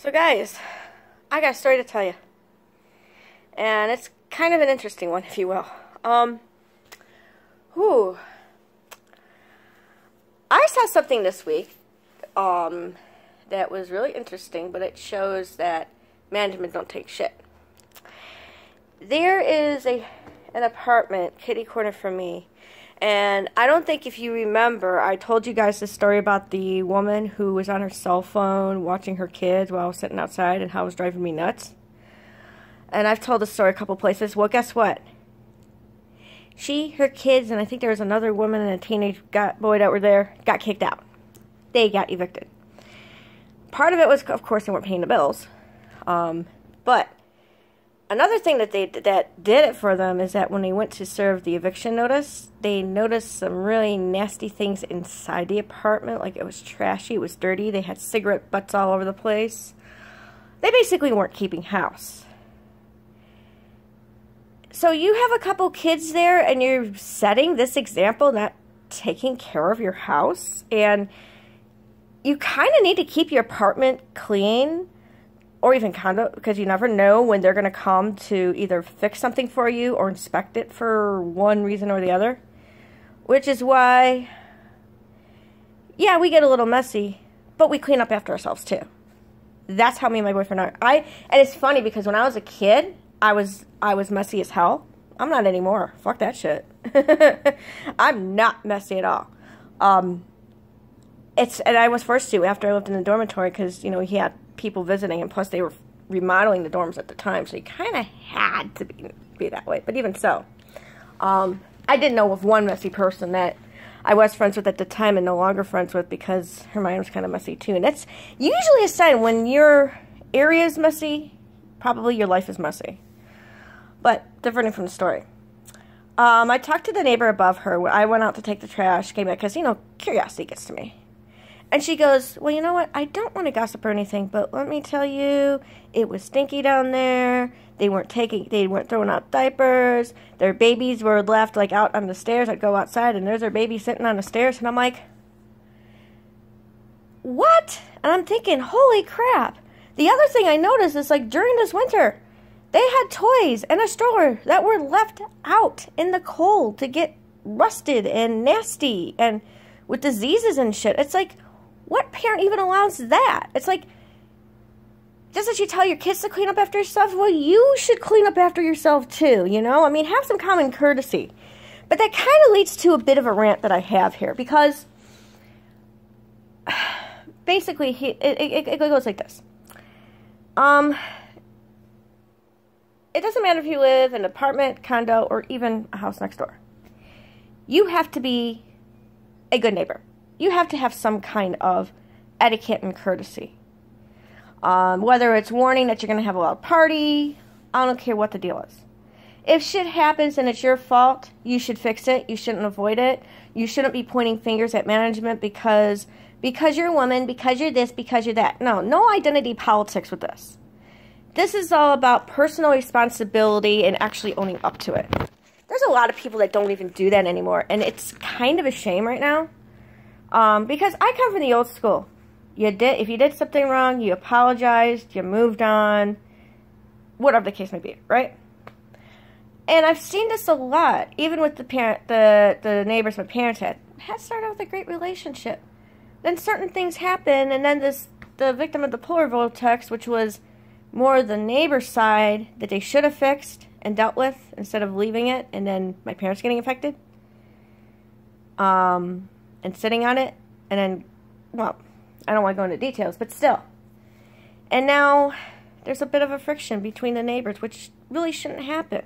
So guys, I got a story to tell you. And it's kind of an interesting one, if you will. I saw something this week that was really interesting, but it shows that management don't take shit. There is an apartment kitty corner from me, and I don't think, if you remember, I told you guys the story about the woman who was on her cell phone watching her kids while I was sitting outside and how it was driving me nuts. And I've told the story a couple places. Well, guess what? Her kids, and I think there was another woman and a teenage boy that were there, got kicked out. They got evicted. Part of it was, of course, they weren't paying the bills. But another thing that did it for them is that when they went to serve the eviction notice, they noticed some really nasty things inside the apartment. Like, it was trashy, it was dirty, they had cigarette butts all over the place. They basically weren't keeping house. So you have a couple kids there and you're setting this example, not taking care of your house, and you kind of need to keep your apartment clean, or even condo, because you never know when they're going to come to either fix something for you or inspect it for one reason or the other. Which is why, yeah, we get a little messy, but we clean up after ourselves too. That's how me and my boyfriend are. And it's funny because when I was a kid, I was messy as hell. I'm not anymore. Fuck that shit. I'm not messy at all. And I was forced to after I lived in the dormitory because, you know, he had people visiting, and plus they were remodeling the dorms at the time, so you kind of had to be that way. But even so, I didn't know of one messy person that I was friends with at the time and no longer friends with because her mind was kind of messy too. And that's usually a sign when your area is messy, probably your life is messy. But different from the story. I talked to the neighbor above her. I went out to take the trash, came back, because, you know, curiosity gets to me. And she goes, well, you know what? I don't want to gossip or anything, but let me tell you, it was stinky down there. They weren't throwing out diapers. Their babies were left, like, out on the stairs. I'd go outside, and there's their baby sitting on the stairs, and I'm like, what? And I'm thinking, holy crap. The other thing I noticed is, like, during this winter, they had toys and a stroller that were left out in the cold to get rusted and nasty and with diseases and shit. It's like, what parent even allows that? It's like, just as you tell your kids to clean up after yourself, well, you should clean up after yourself too, you know? I mean, have some common courtesy. But that kind of leads to a bit of a rant that I have here, because basically it goes like this. It doesn't matter if you live in an apartment, condo, or even a house next door. You have to be a good neighbor. You have to have some kind of etiquette and courtesy. Whether it's warning that you're going to have a loud party, I don't care what the deal is. If shit happens and it's your fault, you should fix it. You shouldn't avoid it. You shouldn't be pointing fingers at management because you're a woman, because you're this, because you're that. No identity politics with this. This is all about personal responsibility and actually owning up to it. There's a lot of people that don't even do that anymore, and it's kind of a shame right now. Because I come from the old school. If you did something wrong, you apologized, you moved on, whatever the case may be, right? And I've seen this a lot, even with the neighbors my parents had. It had started with a great relationship. Then certain things happen, and then the victim of the polar vortex, which was more the neighbor's side that they should have fixed and dealt with instead of leaving it, and then my parents getting affected. And sitting on it, and then, well, I don't want to go into details, but still. And now there's a bit of a friction between the neighbors, which really shouldn't happen.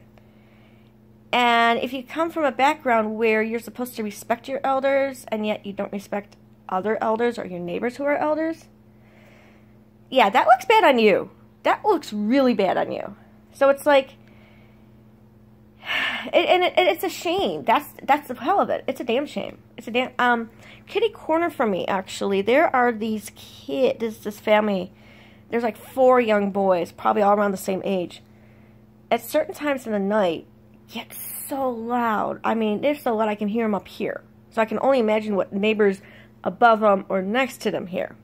And if you come from a background where you're supposed to respect your elders, and yet you don't respect other elders or your neighbors who are elders, yeah, that looks bad on you. That looks really bad on you. So it's like, it's a shame. That's the hell of it. It's a damn shame. It's a damn kitty corner from me. Actually, there are these kids. This family. There's like 4 young boys, probably all around the same age. At certain times in the night, get so loud. I mean, they're so loud I can hear them up here. So I can only imagine what neighbors above them or next to them hear.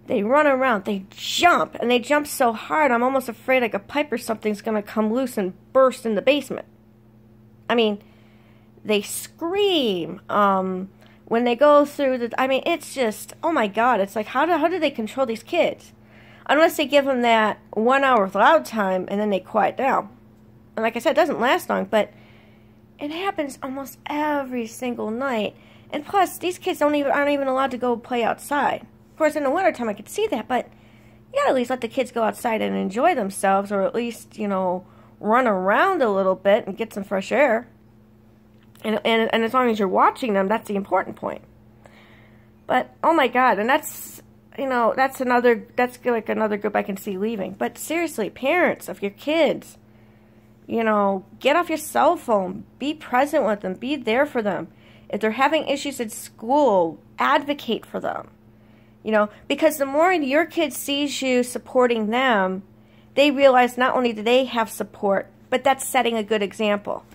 They run around, they jump, and they jump so hard, I'm almost afraid like a pipe or something's going to come loose and burst in the basement. I mean, they scream when they go through the, I mean, it's just, oh my God, it's like, how do they control these kids? Unless they give them that 1 hour of loud time and then they quiet down. And like I said, it doesn't last long, but it happens almost every single night. And plus, these kids aren't even allowed to go play outside. Of course, in the wintertime, I could see that, but you gotta at least let the kids go outside and enjoy themselves, or at least, you know, run around a little bit and get some fresh air. And as long as you're watching them, that's the important point. But, oh my God, and that's, you know, that's like another group I can see leaving. But seriously, parents of your kids, you know, get off your cell phone, be present with them, be there for them. If they're having issues at school, advocate for them. You know, because the more your kid sees you supporting them, they realize not only do they have support, but that's setting a good example.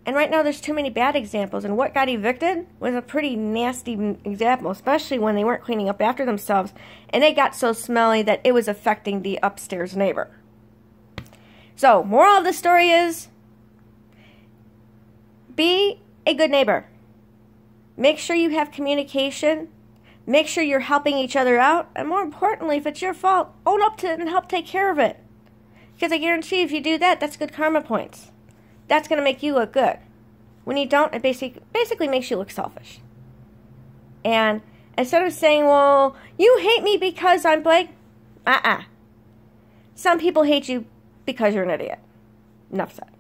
And right now there's too many bad examples, and what got evicted was a pretty nasty example, especially when they weren't cleaning up after themselves, and they got so smelly that it was affecting the upstairs neighbor. So, moral of the story is, be a good neighbor. Make sure you have communication. Make sure you're helping each other out. And more importantly, if it's your fault, own up to it and help take care of it. Because I guarantee if you do that, that's good karma points. That's going to make you look good. When you don't, it basically makes you look selfish. And instead of saying, well, you hate me because I'm blank. Some people hate you because you're an idiot. Enough said.